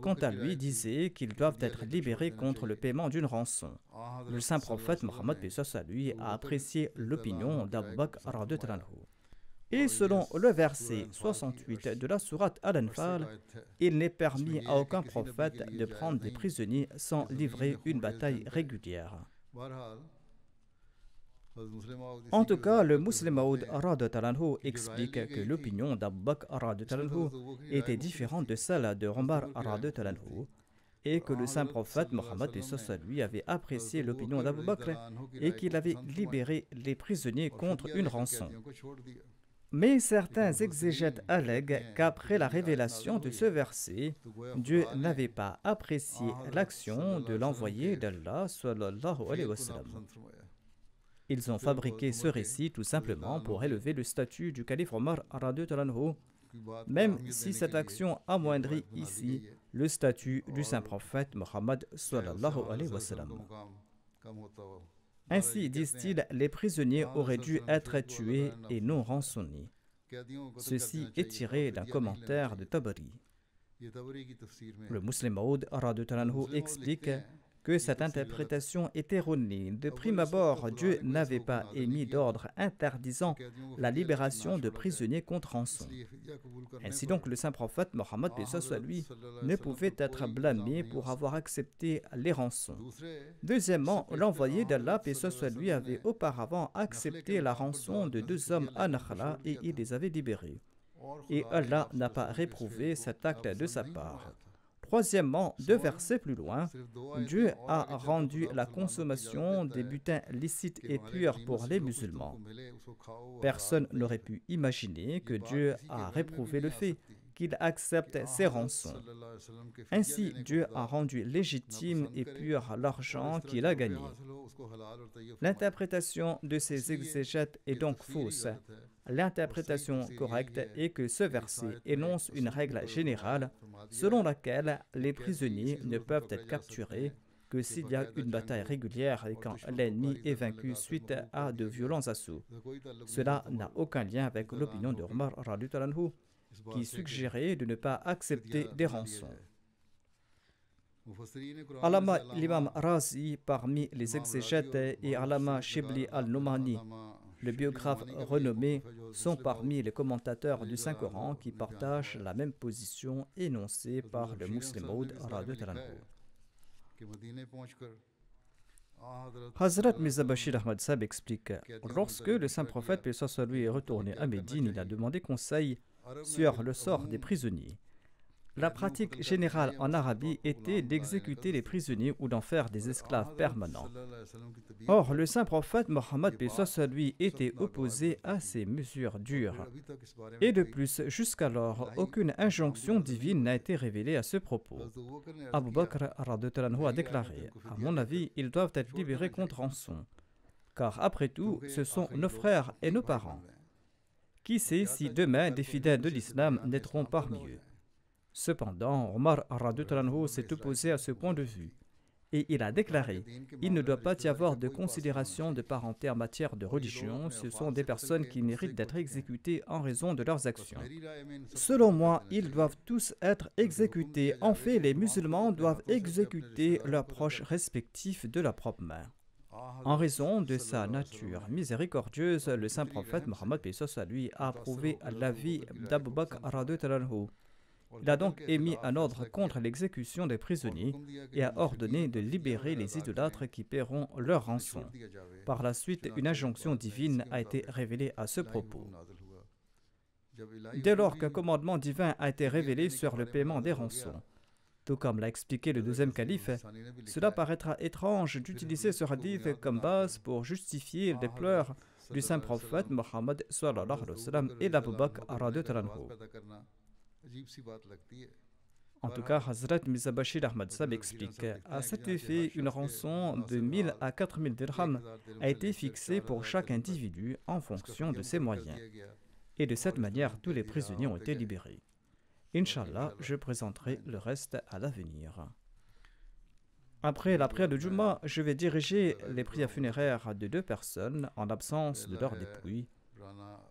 quant à lui, disait qu'ils doivent être libérés contre le paiement d'une rançon. Le saint prophète Mohammed, paix soit sur lui, a apprécié l'opinion d'Abu Bakr. Et selon le verset 68 de la sourate Al-Anfal, il n'est permis à aucun prophète de prendre des prisonniers sans livrer une bataille régulière. En tout cas, le Muslim Maud explique que l'opinion d'Abu Bakr était différente de celle de Omar et que le saint prophète Mohammed lui avait apprécié l'opinion d'Abu Bakr et qu'il avait libéré les prisonniers contre une rançon. Mais certains exégètes allèguent qu'après la révélation de ce verset, Dieu n'avait pas apprécié l'action de l'envoyé d'Allah sallallahu alayhi wa sallam. Ils ont fabriqué ce récit tout simplement pour élever le statut du calife Omar même si cette action amoindrit ici le statut du saint prophète Mohammed sallallahu alayhi wa sallam. Ainsi, disent-ils, les prisonniers auraient dû être tués et non rançonnés. Ceci est tiré d'un commentaire de Tabari. Le Muslim Maud explique que cette interprétation est erronée. De prime abord, Dieu n'avait pas émis d'ordre interdisant la libération de prisonniers contre rançon. Ainsi donc, le saint prophète Mohammed lui ne pouvait être blâmé pour avoir accepté les rançons. Deuxièmement, l'envoyé d'Allah lui avait auparavant accepté la rançon de 2 hommes à Nakhla et il les avait libérés. Et Allah n'a pas réprouvé cet acte de sa part. Troisièmement, 2 versets plus loin, Dieu a rendu la consommation des butins licites et purs pour les musulmans. Personne n'aurait pu imaginer que Dieu a réprouvé le fait qu'il accepte ces rançons. Ainsi, Dieu a rendu légitime et pur l'argent qu'il a gagné. L'interprétation de ces exégètes est donc fausse. L'interprétation correcte est que ce verset énonce une règle générale selon laquelle les prisonniers ne peuvent être capturés que s'il y a une bataille régulière et quand l'ennemi est vaincu suite à de violents assauts. Cela n'a aucun lien avec l'opinion de Omar radhiyallahu anhu, qui suggérait de ne pas accepter des rançons. Allama l'imam Razi parmi les exégètes et Allama Shibli al-Numani, le biographe renommé, sont parmi les commentateurs du Saint-Coran qui partagent la même position énoncée par le Muslim Maud radhiyallahu anhu. Hazrat Mirza Bashir Ahmad Sahib explique: lorsque le saint prophète, paix soit sur lui, est retourné à Médine, il a demandé conseil sur le sort des prisonniers. La pratique générale en Arabie était d'exécuter les prisonniers ou d'en faire des esclaves permanents. Or, le saint prophète Mohammed, paix soit sur lui, était opposé à ces mesures dures. Et de plus, jusqu'alors, aucune injonction divine n'a été révélée à ce propos. Abu Bakr radhiyallahu anhu a déclaré: à mon avis, ils doivent être libérés contre rançon, car après tout, ce sont nos frères et nos parents. Qui sait si demain des fidèles de l'islam naîtront parmi eux? Cependant, Omar radhiyallahu anhu s'est opposé à ce point de vue et il a déclaré: il ne doit pas y avoir de considération de parenté en matière de religion, ce sont des personnes qui méritent d'être exécutées en raison de leurs actions. Selon moi, ils doivent tous être exécutés. En fait, les musulmans doivent exécuter leurs proches respectifs de leur propre main. En raison de sa nature miséricordieuse, le saint prophète Mohammed, paix soit sur lui, a approuvé l'avis d'Abu Bakr radhiyallahu anhu. Il a donc émis un ordre contre l'exécution des prisonniers et a ordonné de libérer les idolâtres qui paieront leur rançon. Par la suite, une injonction divine a été révélée à ce propos. Dès lors qu'un commandement divin a été révélé sur le paiement des rançons, tout comme l'a expliqué le deuxième calife, cela paraîtra étrange d'utiliser ce hadith comme base pour justifier les pleurs du saint prophète Mohammed sallallahu alayhi wa sallam et d'Abu Bakr radhiyallahu anhu. En tout cas, Hazrat Mirza Bashir Ahmad Sahib explique: à cet effet, une rançon de 1000 à 4000 dirhams a été fixée pour chaque individu en fonction de ses moyens. Et de cette manière, tous les prisonniers ont été libérés. Inch'Allah, je présenterai le reste à l'avenir. Après la prière de Jumma, je vais diriger les prières funéraires de 2 personnes en l'absence de leur dépouille.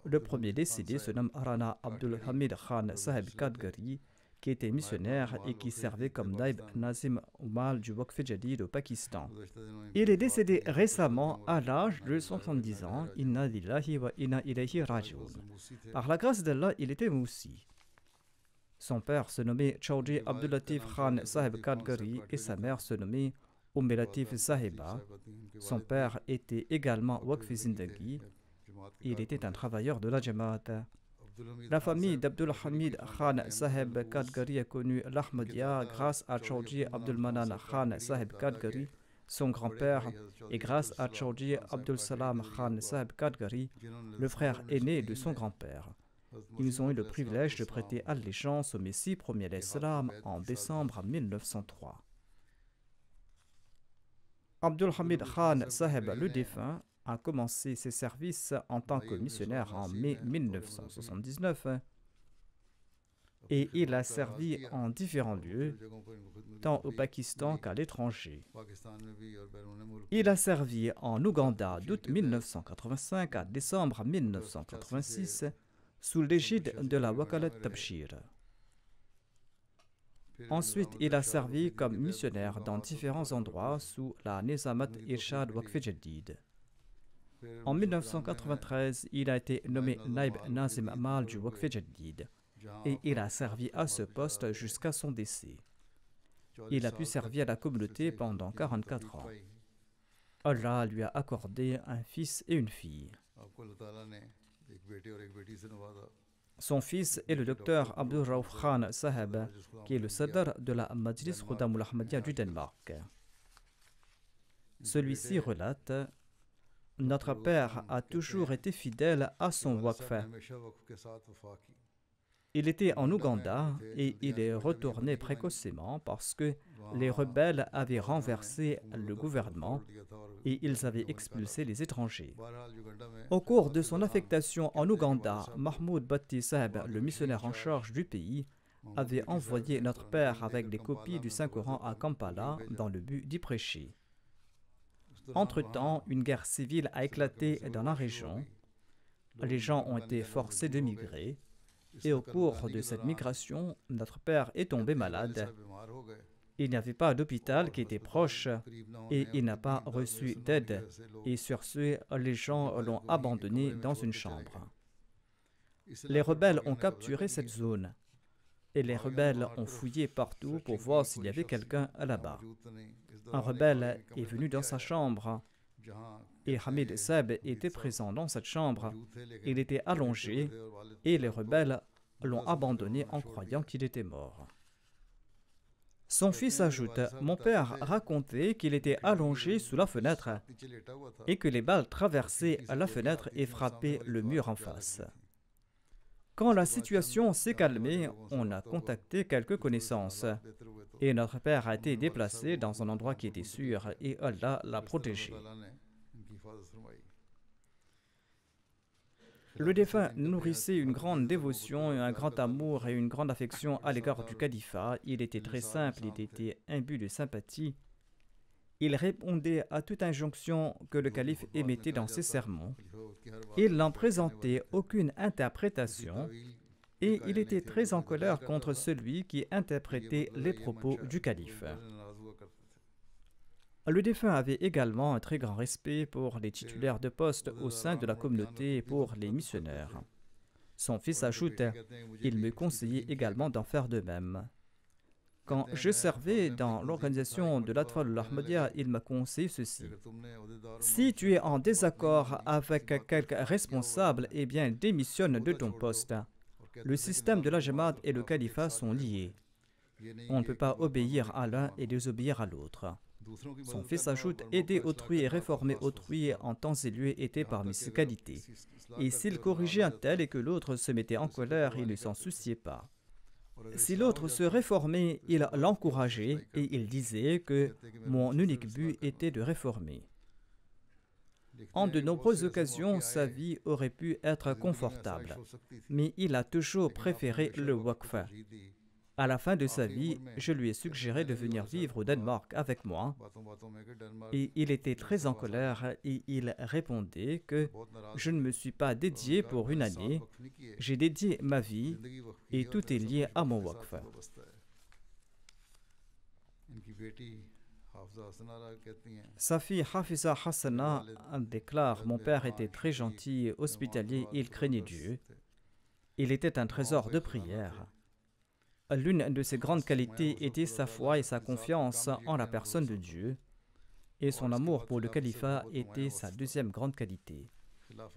Le premier décédé se nomme Rana Abdul Hamid Khan Sahib Kadgari, qui était missionnaire et qui servait comme Naib Nazim Umal du Waqf Jadid au Pakistan. Il est décédé récemment à l'âge de 70 ans. Inna lillahi wa inna ilayhi raji'un. Par la grâce d'Allah, il était moussi. Son père se nommait Chaudhry Abdul Latif Khan Sahib Kadgari et sa mère se nommait Latif Sahiba. Son père était également Waqf Zindagi. Il était un travailleur de la Jamaat. La famille d'Abdul Hamid Khan Sahib Kadgari a connu l'Ahmadiyya grâce à Chaudhry Abdul Manan Khan Sahib Kadgari, son grand-père, et grâce à Chaudhry Abdul Salam Khan Sahib Kadgari, le frère aîné de son grand-père. Ils ont eu le privilège de prêter allégeance au Messie premier l'Islam en décembre 1903. Abdul Hamid Khan Sahib, le défunt, a commencé ses services en tant que missionnaire en mai 1979 et il a servi en différents lieux, tant au Pakistan qu'à l'étranger. Il a servi en Ouganda d'août 1985 à décembre 1986 sous l'égide de la Wakalat Tabshir. Ensuite, il a servi comme missionnaire dans différents endroits sous la Nizamat Irshad Waqf Jadid. En 1993, il a été nommé Naib Nazim Amal du Waqf Jadid et il a servi à ce poste jusqu'à son décès. Il a pu servir à la communauté pendant 44 ans. Allah lui a accordé un fils et une fille. Son fils est le docteur Abdul Rauf Khan Saheb, qui est le Sadr de la Majlis Khudamul Ahmadiyya du Danemark. Celui-ci relate: notre père a toujours été fidèle à son waqf. Il était en Ouganda et il est retourné précocement parce que les rebelles avaient renversé le gouvernement et ils avaient expulsé les étrangers. Au cours de son affectation en Ouganda, Mahmoud Bhatti Saheb, le missionnaire en charge du pays, avait envoyé notre père avec des copies du Saint-Coran à Kampala dans le but d'y prêcher. Entre-temps, une guerre civile a éclaté dans la région. Les gens ont été forcés de migrer. Et au cours de cette migration, notre père est tombé malade. Il n'y avait pas d'hôpital qui était proche et il n'a pas reçu d'aide. Et sur ce, les gens l'ont abandonné dans une chambre. Les rebelles ont capturé cette zone et les rebelles ont fouillé partout pour voir s'il y avait quelqu'un là-bas. Un rebelle est venu dans sa chambre et Hamid Saheb était présent dans cette chambre. Il était allongé et les rebelles l'ont abandonné en croyant qu'il était mort. Son fils ajoute: mon père racontait qu'il était allongé sous la fenêtre et que les balles traversaient la fenêtre et frappaient le mur en face. Quand la situation s'est calmée, on a contacté quelques connaissances et notre père a été déplacé dans un endroit qui était sûr et Allah l'a protégé. Le défunt nourrissait une grande dévotion, un grand amour et une grande affection à l'égard du califat. Il était très simple, il était imbu de sympathie. Il répondait à toute injonction que le calife émettait dans ses sermons. Il n'en présentait aucune interprétation et il était très en colère contre celui qui interprétait les propos du calife. Le défunt avait également un très grand respect pour les titulaires de poste au sein de la communauté et pour les missionnaires. Son fils ajoute: il me conseillait également d'en faire de même. Quand je servais dans l'organisation de l'Atfal al-Ahmadiyya, il m'a conseillé ceci: si tu es en désaccord avec quelque responsable, eh bien démissionne de ton poste. Le système de la Jamaat et le califat sont liés. On ne peut pas obéir à l'un et désobéir à l'autre. Son fils ajoute: aider autrui et réformer autrui en temps et lieu était parmi ses qualités. Et s'il corrigeait un tel et que l'autre se mettait en colère, il ne s'en souciait pas. Si l'autre se réformait, il l'encourageait et il disait que mon unique but était de réformer. En de nombreuses occasions, sa vie aurait pu être confortable, mais il a toujours préféré le waqf. À la fin de sa vie, je lui ai suggéré de venir vivre au Danemark avec moi et il était très en colère et il répondait que je ne me suis pas dédié pour une année, j'ai dédié ma vie et tout est lié à mon waqf. Sa fille Hafiza Hassana déclare: mon père était très gentil, hospitalier, il craignait Dieu. Il était un trésor de prière. L'une de ses grandes qualités était sa foi et sa confiance en la personne de Dieu, et son amour pour le califat était sa deuxième grande qualité.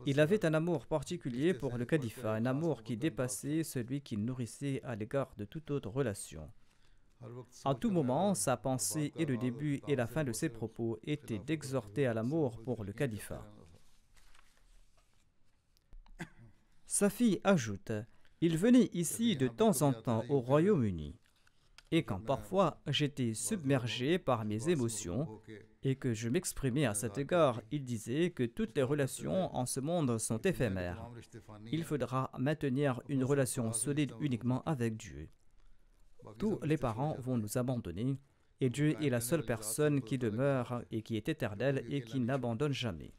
Il avait un amour particulier pour le califat, un amour qui dépassait celui qu'il nourrissait à l'égard de toute autre relation. À tout moment, sa pensée et le début et la fin de ses propos étaient d'exhorter à l'amour pour le califat. Sa fille ajoute: il venait ici de temps en temps au Royaume-Uni, et quand parfois j'étais submergé par mes émotions et que je m'exprimais à cet égard, il disait que toutes les relations en ce monde sont éphémères. Il faudra maintenir une relation solide uniquement avec Dieu. Tous les parents vont nous abandonner, et Dieu est la seule personne qui demeure et qui est éternelle et qui n'abandonne jamais.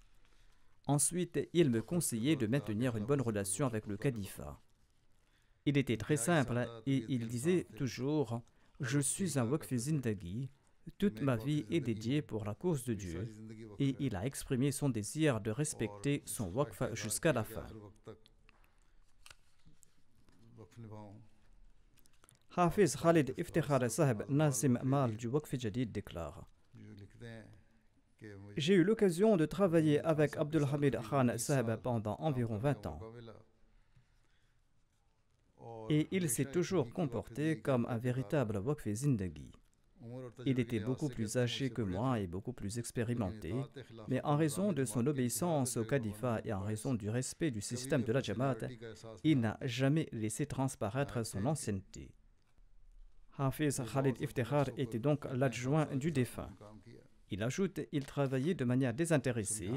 Ensuite, il me conseillait de maintenir une bonne relation avec le califat. Il était très simple et il disait toujours: je suis un waqf zindagi, toute ma vie est dédiée pour la cause de Dieu, et il a exprimé son désir de respecter son waqf jusqu'à la fin. Hafiz Khalid Iftikhar Saheb Nazim Mal du Waqf Jadid déclare: j'ai eu l'occasion de travailler avec Abdul Hamid Khan Saheb pendant environ 20 ans. et il s'est toujours comporté comme un véritable Waqf Zindagi. Il était beaucoup plus âgé que moi et beaucoup plus expérimenté, mais en raison de son obéissance au califat et en raison du respect du système de la Jamaat, il n'a jamais laissé transparaître son ancienneté. Hafiz Khalid Iftikhar était donc l'adjoint du défunt. Il ajoute, il travaillait de manière désintéressée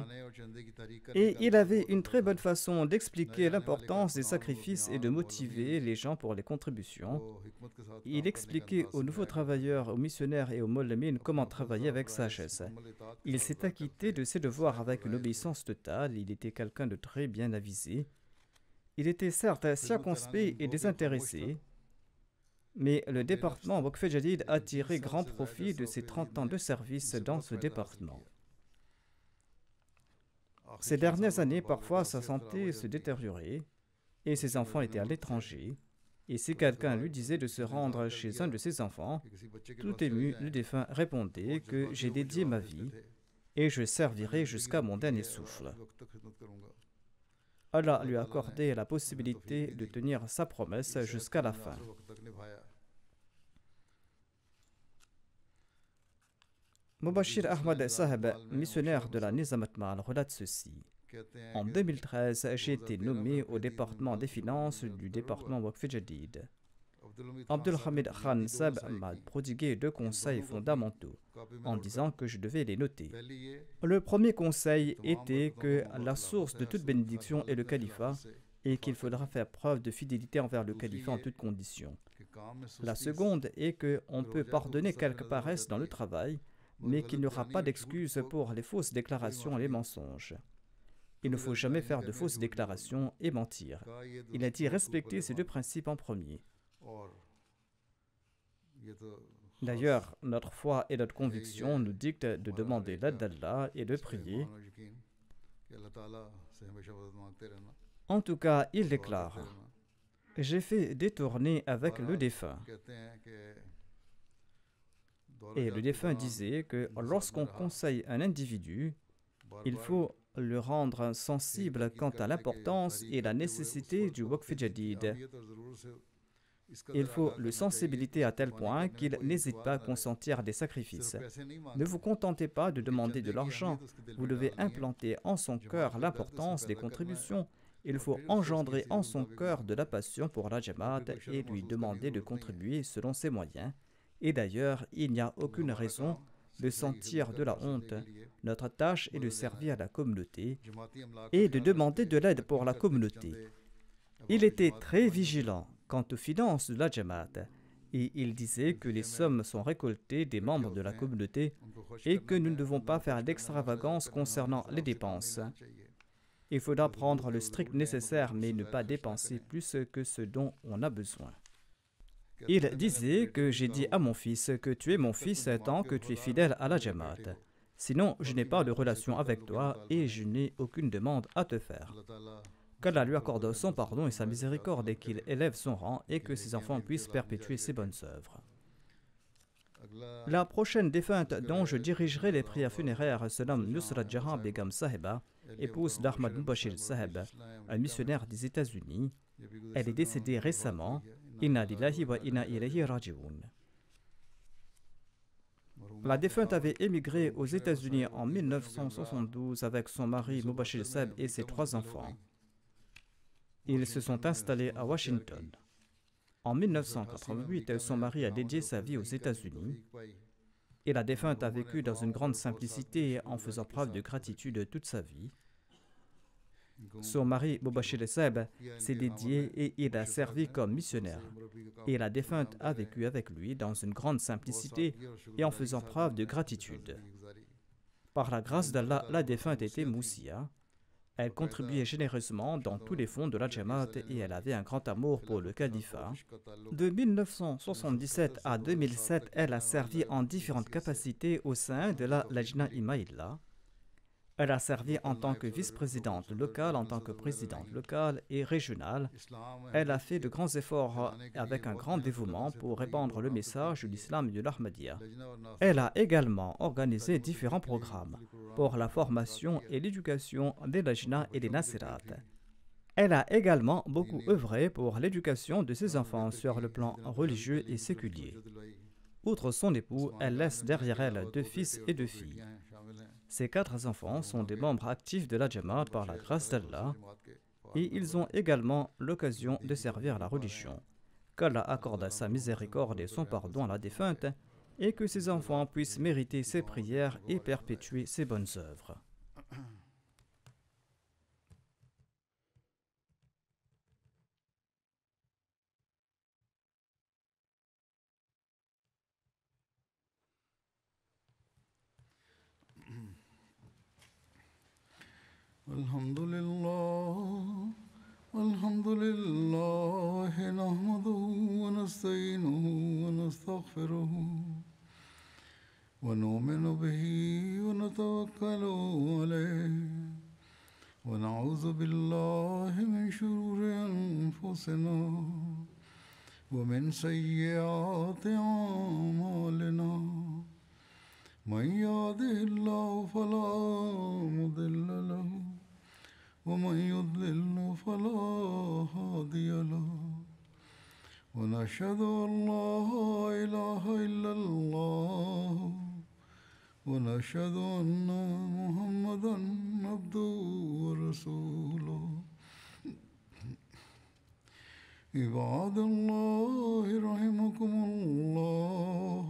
et il avait une très bonne façon d'expliquer l'importance des sacrifices et de motiver les gens pour les contributions. Il expliquait aux nouveaux travailleurs, aux missionnaires et aux mollamin comment travailler avec sagesse. Il s'est acquitté de ses devoirs avec une obéissance totale. Il était quelqu'un de très bien avisé. Il était certes circonspect et désintéressé, mais le département Waqf Jadid a tiré grand profit de ses 30 ans de service dans ce département. Ces dernières années, parfois, sa santé se détériorait et ses enfants étaient à l'étranger. Et si quelqu'un lui disait de se rendre chez un de ses enfants, tout ému, le défunt répondait que j'ai dédié ma vie et je servirai jusqu'à mon dernier souffle. Allah lui a accordé la possibilité de tenir sa promesse jusqu'à la fin. Mubashir Ahmad Saheb, missionnaire de la Nizamat Mal, relate ceci. En 2013, j'ai été nommé au département des finances du département Waqf Jadid. Abdul Hamid Khan Sab m'a prodigué 2 conseils fondamentaux en disant que je devais les noter. Le premier conseil était que la source de toute bénédiction est le califat et qu'il faudra faire preuve de fidélité envers le califat en toutes conditions. La seconde est qu'on peut pardonner quelques paresses dans le travail, mais qu'il n'y aura pas d'excuse pour les fausses déclarations et les mensonges. Il ne faut jamais faire de fausses déclarations et mentir. Il a dit respecter ces 2 principes en premier. D'ailleurs, notre foi et notre conviction nous dictent de demander l'aide d'Allah et de prier. En tout cas, il déclare « J'ai fait des tournées avec le défunt. » Et le défunt disait que lorsqu'on conseille un individu, il faut le rendre sensible quant à l'importance et la nécessité du Waqf Jadid. Il faut le sensibiliser à tel point qu'il n'hésite pas à consentir des sacrifices. Ne vous contentez pas de demander de l'argent, vous devez implanter en son cœur l'importance des contributions. Il faut engendrer en son cœur de la passion pour la Jamaat et lui demander de contribuer selon ses moyens. Et d'ailleurs, il n'y a aucune raison de sentir de la honte. Notre tâche est de servir la communauté et de demander de l'aide pour la communauté. Il était très vigilant quant aux finances de la Jamaat et il disait que les sommes sont récoltées des membres de la communauté et que nous ne devons pas faire d'extravagance concernant les dépenses. Il faudra prendre le strict nécessaire mais ne pas dépenser plus que ce dont on a besoin. Il disait que j'ai dit à mon fils que tu es mon fils tant que tu es fidèle à la Jamaat. Sinon, je n'ai pas de relation avec toi et je n'ai aucune demande à te faire. Qu'Allah lui accorde son pardon et sa miséricorde et qu'il élève son rang et que ses enfants puissent perpétuer ses bonnes œuvres. La prochaine défunte dont je dirigerai les prières funéraires se nomme Nusrat Jahan Begum Sahiba, épouse d'Ahmad Mubashir Saheb, un missionnaire des États-Unis. Elle est décédée récemment. Inna lillahi wa inna ilayhi raji'un. La défunte avait émigré aux États-Unis en 1972 avec son mari Mubashir Saheb et ses 3 enfants. Ils se sont installés à Washington. En 1988, son mari a dédié sa vie aux États-Unis et la défunte a vécu dans une grande simplicité en faisant preuve de gratitude toute sa vie. Son mari Mubashir Saheb s'est dédié et il a servi comme missionnaire. Et la défunte a vécu avec lui dans une grande simplicité et en faisant preuve de gratitude. Par la grâce d'Allah, la défunte était Moussia. Elle contribuait généreusement dans tous les fonds de la Jamaat et elle avait un grand amour pour le califat. De 1977 à 2007, elle a servi en différentes capacités au sein de la Lajna Imaïla. Elle a servi en tant que vice-présidente locale, en tant que présidente locale et régionale. Elle a fait de grands efforts avec un grand dévouement pour répandre le message de l'islam et de l'Ahmadiyya. Elle a également organisé différents programmes pour la formation et l'éducation des lajna et des nasirat. Elle a également beaucoup œuvré pour l'éducation de ses enfants sur le plan religieux et séculier. Outre son époux, elle laisse derrière elle 2 fils et 2 filles. Ces 4 enfants sont des membres actifs de la Jamaat par la grâce d'Allah et ils ont également l'occasion de servir la religion. Qu'Allah accorde sa miséricorde et son pardon à la défunte et que ses enfants puissent mériter ses prières et perpétuer ses bonnes œuvres. الحمد لله نحمده ونستعينه ونستغفره ونؤمن به ونتوكل عليه ونعوذ بالله من شرور أنفسنا ومن سيئات أعمالنا من يهده الله فلا مضل له ومن يضلل فلا هادي له ونشهد أن لا إله إلا الله ونشهد أن محمدا عبده ورسوله عباد الله رحمكم الله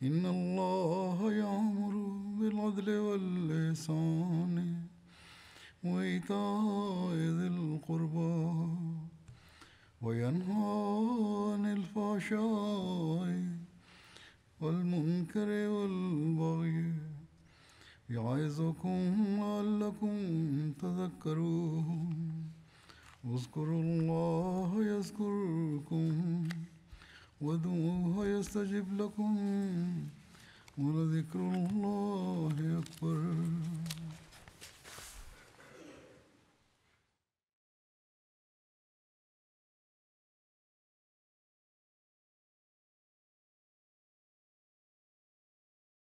إن الله يأمر بالعدل والإحسان وإيتاء ذي القربى وينهى عن الفحشاء والمنكر والبغي يعظكم لعلكم تذكرون اذكروا الله يذكركم وادعوه يستجب لكم ولذكر الله أكبر